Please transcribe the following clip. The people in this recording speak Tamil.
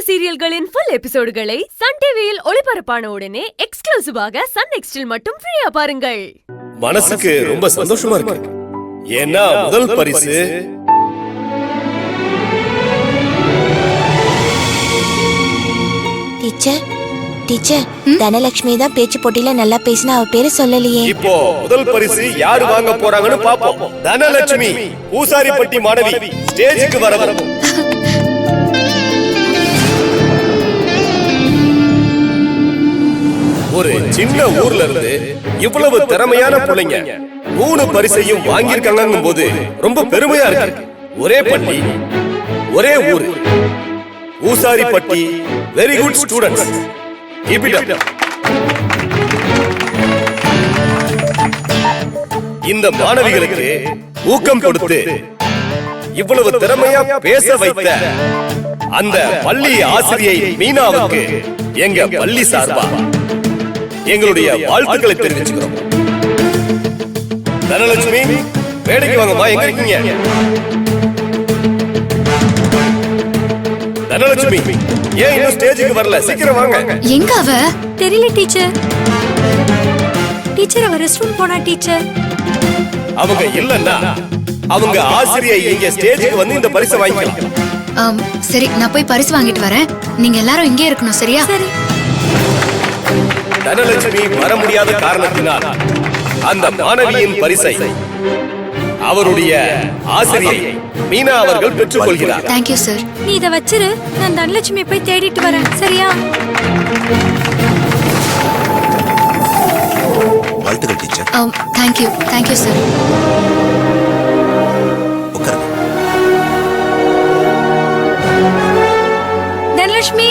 சீரியல்களின் ஃபுல் எபிசோடுகளை சன் டிவியில் ஒளிபரப்பான உடனே எக்ஸ்க்ளூசிவாக சன் நெக்ஸ்டில் மட்டும் ஃப்ரீயா பாருங்கள். மனசுக்கு ரொம்ப சந்தோஷமா இருக்கு. ஏன்னா முதல் பரிசு டீச்சர் தனலட்சுமி தான் பேச்சு போட்டியில நல்லா பேசினா அவ பேரு சொல்லலையே. இப்போ முதல் பரிசு யாரு வாங்க போறாங்கன்னு பாப்போம். தனலட்சுமி பூசாரிப்பட்டி மாணவி ஸ்டேஜுக்கு வரவும். ஒரு சின்ன ஊர்ல இருந்து இவ்வளவு திறமையான பிள்ளைங்க 3 பரிசையும் வாங்கியிருக்காங்க போது ரொம்ப பெருமையா இருக்கு. ஒரே பள்ளி, ஒரே ஊர், பூசாரிப்பட்டி. Very good students. இந்த மாணவிகளுக்கு ஊக்கம் கொடுத்து இவ்வளவு திறமையா பேச வைத்த அந்த பள்ளி ஆசிரியை மீனாவுக்கு எங்க பள்ளி சார்பா எங்களுடைய வாழ்த்துக்களை தெரிவிச்சுக்கிறோம். தனலட்சுமி, வேலைக்கு வாங்கம்மா. எங்க இருக்கீங்க தனலட்சுமி? ஏன் இன்னும் ஸ்டேஜுக்கு வரல? சீக்கிரம் வாங்க. எங்க அவ? தெரியல டீச்சர். டீச்சர் அவ ரெஸ்ட் ரூம் போனா டீச்சர். அவங்க இல்லன்னா அவங்க ஆசிரியை இங்க ஸ்டேஜுக்கு வந்து இந்த பரிசை வாங்கிக்கலாம். சரி, நான் போய் பரிசு வாங்கிட்டு வரேன். நீங்க எல்லாரும் இங்கே இருக்கணும், சரியா? சரி. தனலட்சுமி வர முடியாத காரணத்தினால் அந்த மாணவியின் பரிசை அவருடைய ஆசிரியை மீனா அவர்கள் பெற்றுக் கொள்கிறார். Thank you sir. நீ இத வச்சிரு, நான் தனலட்சுமியை போய் தேடிட்டு வரேன், சரியா? வாழ்த்துக்கள் டீச்சர். Thank you sir. தனலட்சுமி.